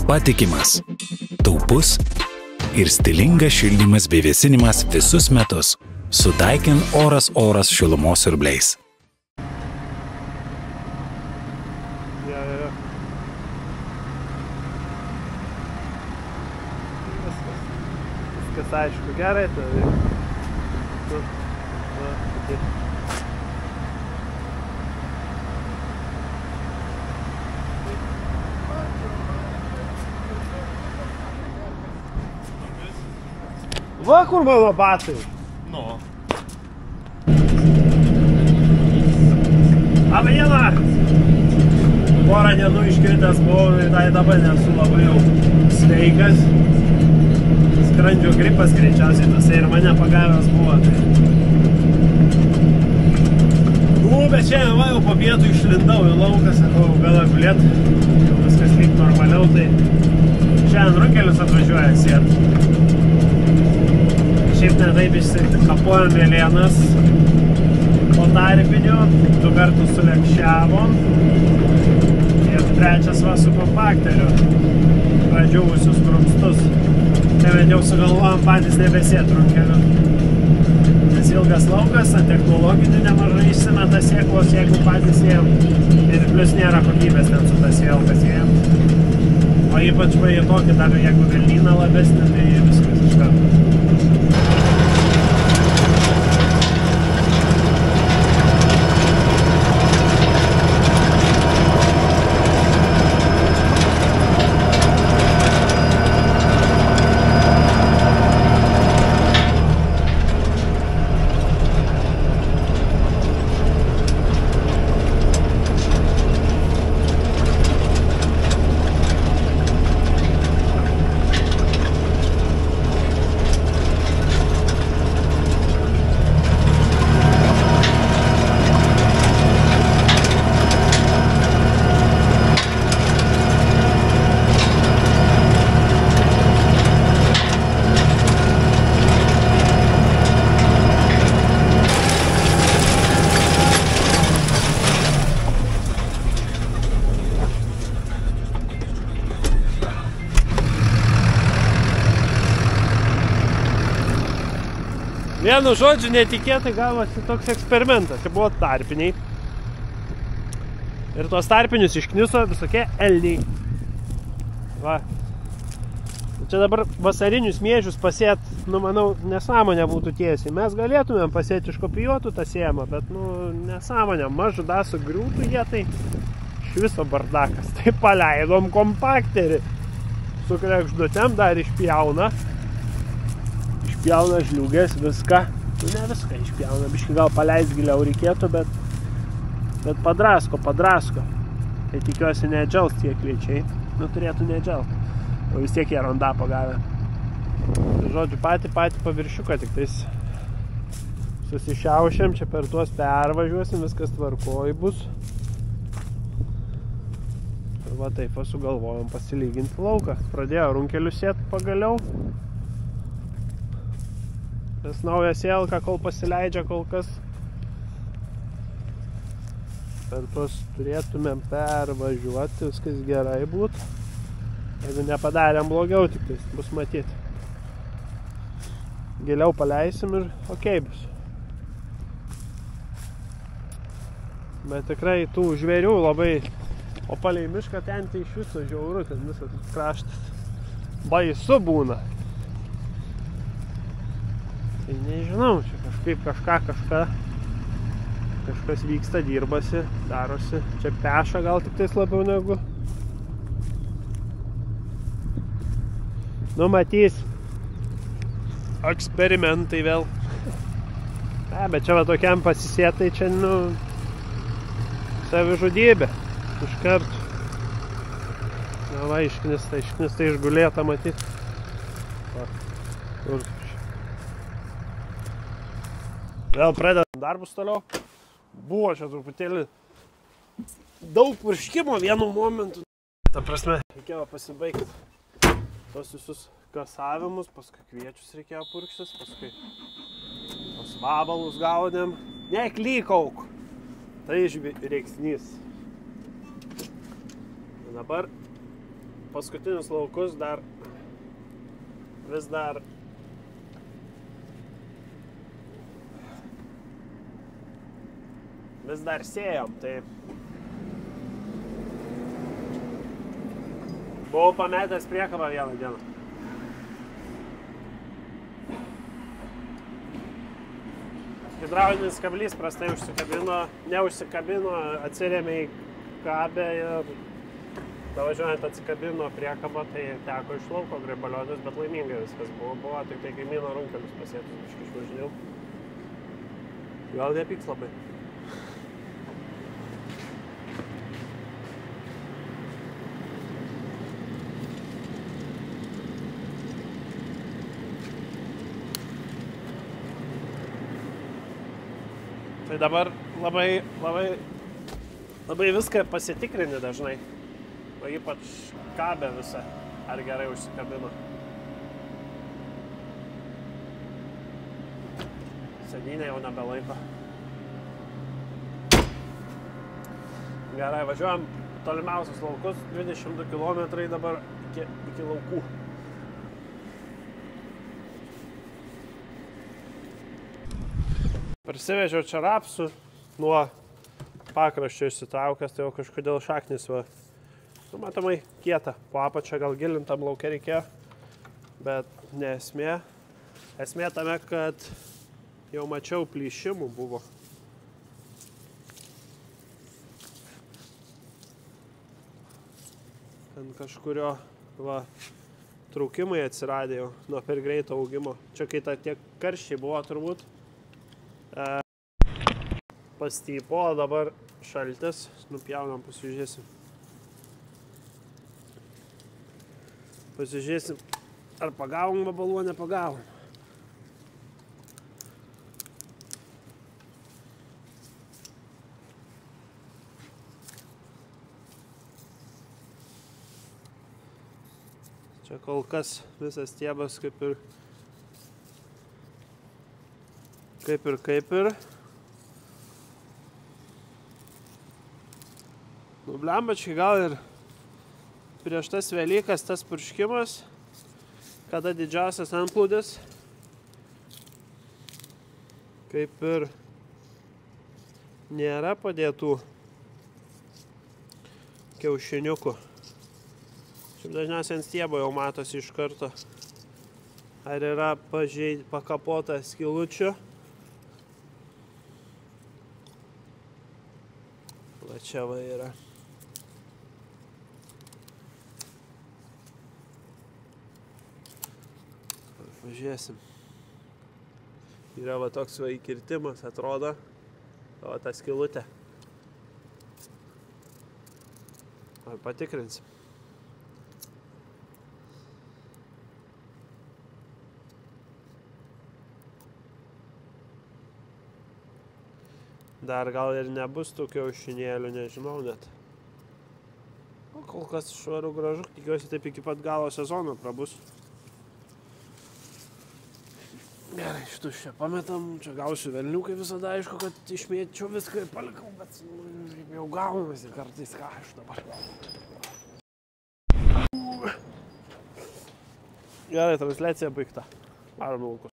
patikimas, taupus ir stilingas šildymas bei vėsinimas visus metus. Su Daikin Oras šilumos siurbliais. Viskas aišku, gerai, tai... Va, kur mano batai? Nu. Labą dieną! Porą dienų iškritęs buvau, tai dabar nesu labai jau sveikas. Skrandžio gripas greičiausiai tas ir mane pagavęs buvo. Bet šiandien va jau po pietų išlindau į lauką, sakau, gal gulėt, jau viskas lyg normaliau, tai šiandien runkelius atvažiuoja sėt. Šiaip ne taip išsikapuojam mėlėnas po tarpinio, 2 kartus sulekščiavom ir 3 va su kompakteriu pradžiūvusius krumstus. Tai bet jau sugalvojom patys nebesėt runkeliu. Nes ilgas laukas, ant technologinių nemažai išsimeta sėklos, jeigu patys ėjom. Ir plius nėra kokybės ten su tas vėlkas ėjom. O ypač va į tokį dar, jeigu vilnyną labesnį, tai viskas iš karto. Vienu žodžiu, netikėtai gavosi toks eksperimentas. Čia buvo tarpiniai. Ir tuos tarpinius iškniso visokie elniai. Va. Čia dabar vasarinius miežius pasėt, nu, manau, nesąmonė būtų tiesiai. Mes galėtumėm pasėti iš kopijuotų tą sėjimą, bet, nu, nesąmonė. Mažuda sugriūtų jie, tai iš viso bardakas. Tai paleidom kompakterį. Su kregždutėm dar išpjauna. Išpjauna žliūgės, viską. Nu, ne viską išpjauna, biškį gal paleist giliau reikėtų, bet padrasko. Tai tikiuosi nedžels tie kviečiai. Nu, turėtų nedželt. O vis tiek jie ronda pagavę. Tai žodžiu, patį paviršiuką tik tais susišiaušiam, čia per tuos pervažiuosim, viskas tvarkoj bus. Ir va taip sugalvojom pasilyginti lauką. Pradėjo runkelius sėt pagaliau. Tas naujas sėlka, kol pasileidžia kol kas. Per tuos turėtumėm pervažiuoti, viskas gerai būt. Jeigu nepadarėm blogiau, tik tai bus matyti. Giliau paleisim ir okei bus. Bet tikrai tų žvėrių labai, o palei mišką ten tai iš viso žiauru, ten visas kraštas. Baisu būna. Tai nežinau, čia kažkaip kažkas vyksta, dirbasi, darosi. Čia peša gal tik tais labiau negu. Nu, matys. Eksperimentai vėl. Bet čia va tokiam pasisėtai, čia, nu, savižudybė. Iš karto. Na va, išknista išgulėta matyti. Kur? Vėl pradedam darbus toliau. Buvo čia truputėlį daug purškimo vienu momentu. Ta prasme, reikėjo pasibaigti tos visus kasavimus, paskui kviečius reikėjo purkštis, paskui tos vabalus gaudėm. Neklykauk! Tai reiksnys. Dabar paskutinius laukus vis dar sėjom, tai buvau pametęs priekabą vieną dieną. Hidraulinis kablys prastai neužsikabino, atsirėmė į kabę ir davažiuojant atsikabino priekabą, tai teko iš lauko graibaliotis, bet laimingai viskas buvo, tik tai kaimyno runkelius pasėtus biškį išvažinėjau. Gal nepyks labai. Tai dabar labai viską pasitikrini dažnai, o ypač kabę visą, ar gerai užsikabino. Sėdynė jau nebelaiko. Gerai, važiuojam tolimiausius laukus, 22 km dabar iki laukų. Parsivežiau čia rapsų, nuo pakraščio išsitraukęs, tai jau kažkodėl šaknis va, matomai kieta, po apačią gal gilintam lauke reikėjo, bet ne esmė. Esmė tame, kad jau mačiau plyšimų buvo. Ten kažkurio va, traukimai atsiradė jau nuo per greito augimo. Čia kai tiek karščiai buvo turbūt. Pastypo, dabar šaltis, nupjaunam, pasižiūrėsim. Pasižiūrėsim, ar pagavom vabalų, nepagavom. Čia kol kas visas stiebas kaip ir. Blembačiai gal ir prieš tas Velykas tas purškimas, kada didžiausias antplūdis, kaip ir nėra padėtų kiaušiniukų. Šiaip dažniausiai ant stiebo jau matosi iš karto, ar yra pakapota skylučių. Va čia va yra. Pažiūrėsim. Yra va toks va įkirtimas, atrodo, va ta skylutė. Patikrinsim. Dar gal ir nebus tų kiaušinėlių, nežinau net. O kol kas švaru gražu, tikiuosi taip iki pat galo sezono prabus. Gerai, šitus čia pametam, čia gausiu velnių, kaip visada, aišku, kad išmėčiau viską ir palikau, bet jau gaunasi kartais, ką aš dabar. Gerai, transliacija baigta. Varom laukus.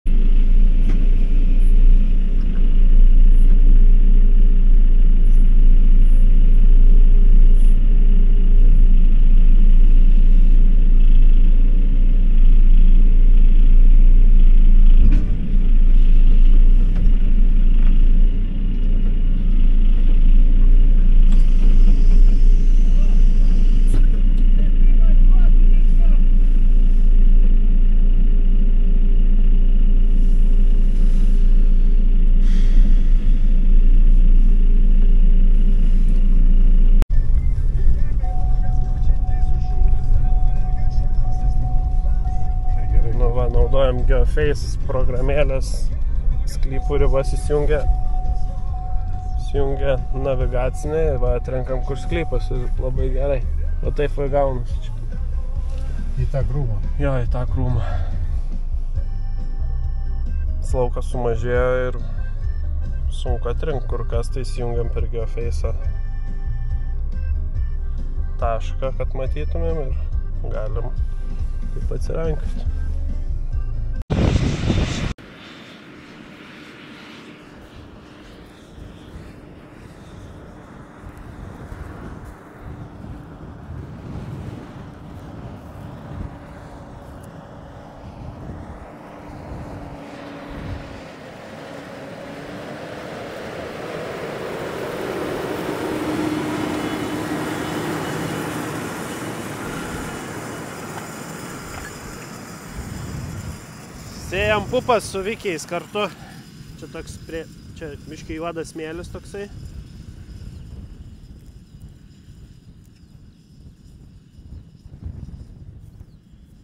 Naudojam Geoface programėlės, sklypų ribas įsijungia navigacinė ir va atrenkam, kur sklypas ir labai gerai. O taip va gaunasi čia. Į tą krūmą? Jo, į tą krūmą. Laukas sumažėjo ir sunku atrinkti, kur kas, tai įsijungiam per Geoface'ą tašką, kad matytumėm ir galim taip atsirankyti. Sėjam pupas su Vikiais kartu. Čia toks čia miškiai juodas smėlis toksai.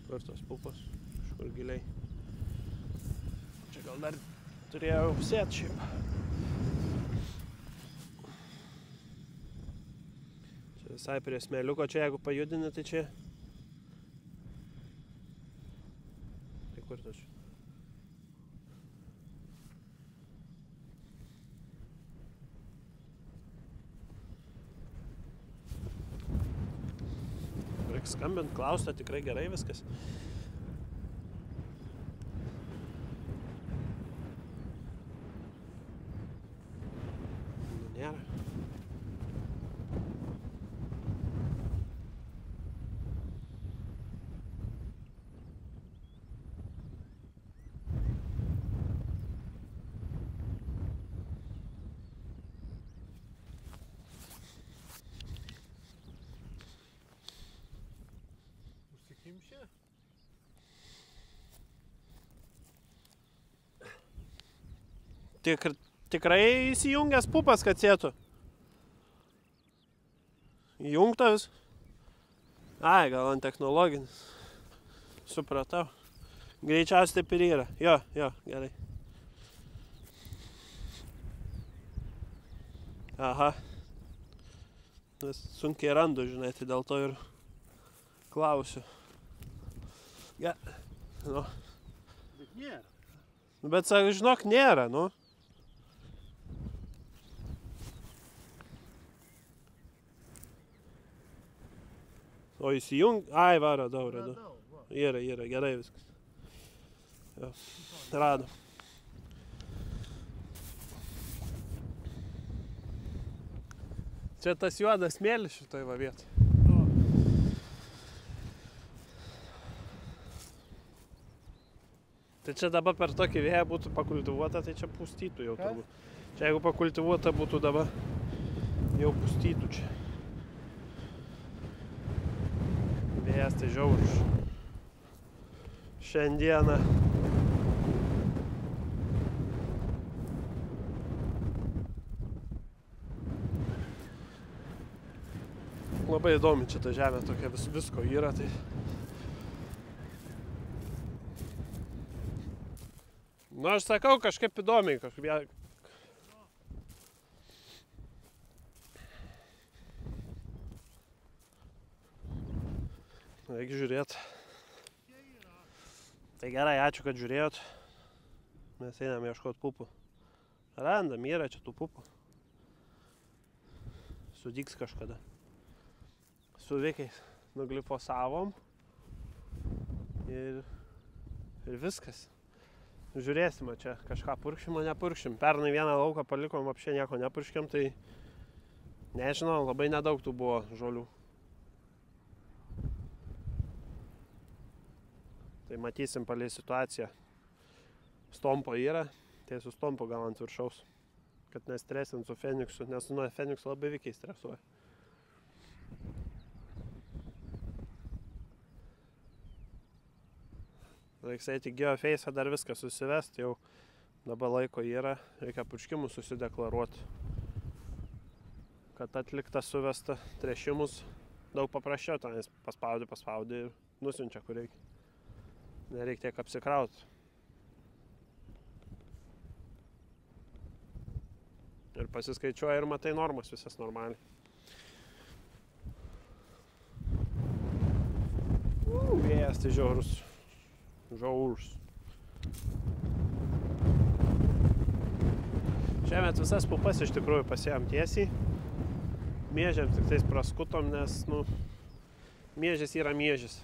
Kur tos pupas? Kažkur giliai. Čia gal dar turėjau sėt šiaip. Čia visai prie smėliuko, čia jeigu pajudini, tai čia. Tai kur tas? Skambint, klausta, tikrai gerai viskas. Nėra. Tikrai įsijungęs pupas, kad sėtų. Įjungtas. Ai, gal ant technologinis. Supratau. Greičiausiai taip ir yra. Jo, gerai. Aha. Nes sunkiai randu, žinai, tai dėl to ir klausiu. Ja. Nu. Bet nėra. Bet, žinok, nėra, nu. O įsijung... Ai, va, radau. Yra, gerai viskas. Jo, rado. Čia tas juodas smėlis šitoj va vietoj. Tai čia dabar per tokį vėją būtų pakultivuota, tai čia pustytų jau turbūt. Čia jeigu pakultivuota būtų dabar, jau pustytų čia. Vėjas tai žiaurus. Šiandieną. Labai įdomi čia ta žemė, tokia visko yra, tai... Nu, aš sakau, kažkaip įdomiai, kažkaip... Reikia žiūrėt. Tai gerai, ačiū, kad žiūrėjot. Mes einam ieškot pupų. Randam, yra čia tų pupų. Sudygs kažkada. Su Vikiais nuglifosavom. Ir viskas. Žiūrėsim, čia kažką purkšim, o nepurkšim. Pernai vieną lauką palikom, apšė nieko nepurkškim, tai nežinau, labai nedaug tų buvo žolių. Tai matysim palei situaciją. Stompo yra, tai su stompu gal ant viršaus. Kad nestresint su Feniksu, nes nuo Feniksu labai Vikiai stresuoja. Reiks eiti geofeisą dar viską susivest, jau dabar laiko yra, reikia purškimus susideklaruoti. Kad atlikta suvesta trešimus daug paprasčiau, tenais paspaudi ir nusiunčia, kur reikia. Nereikia tiek apsikrauti. Ir pasiskaičiuoja ir matai normas visas normaliai. Vėjas tai žiaurus. Šiemet visas pupas iš tikrųjų pasėjom tiesiai. Miežiam tik tais praskutom, nes, Miežis yra miežis.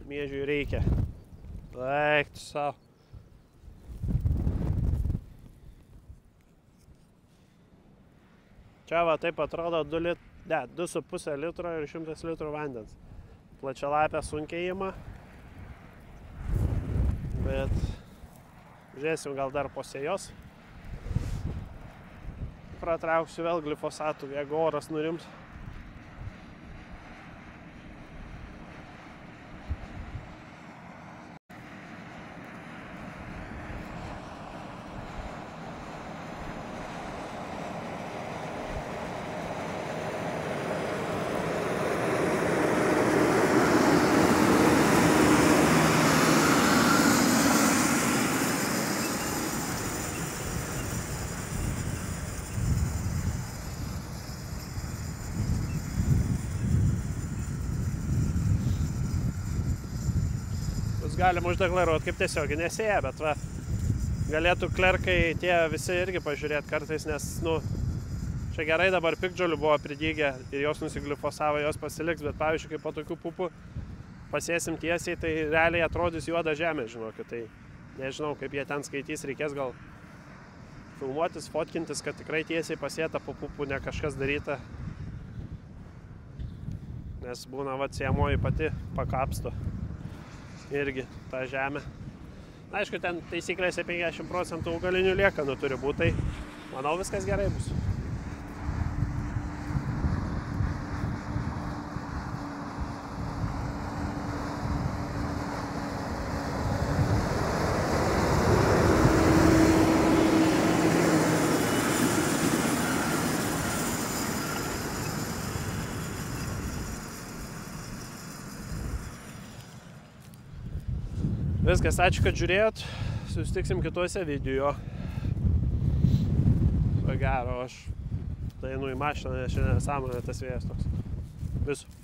Miežiui reikia. Eik tu savo. Čia va taip atrodo 2,5 litro ir 100 litrų vandens. Plačialapė sunkiai ima. Bet žiūrėsim gal dar po sėjos. Pratrauksiu vėl glifosatų, jeigu oras nurims. Galima uždeklaruoti kaip tiesioginė sėja, bet va, galėtų klerkai tie visi irgi pažiūrėti kartais, nes, čia gerai dabar piktžolių buvo pridygę ir jos nusiglifosavo, jos pasiliks, bet pavyzdžiui, kaip po tokių pupų pasėsim tiesiai, tai realiai atrodys juoda žemė, žinokit, tai nežinau, kaip jie ten skaitys, reikės gal filmuotis, fotkintis, kad tikrai tiesiai pasėta po pupų, ne kažkas daryta, nes būna, va, sėjamoji pati pakapsto. Irgi tą žemę. Aišku, ten taisyklėse 50% augalinių liekanų turi būti, tai manau viskas gerai bus. Viskas, ačiū, kad žiūrėjot. Susitiksim kituose video. Gero, aš einu į mašiną, nes šiandien nesąmonė tas vėjas toks. Visu.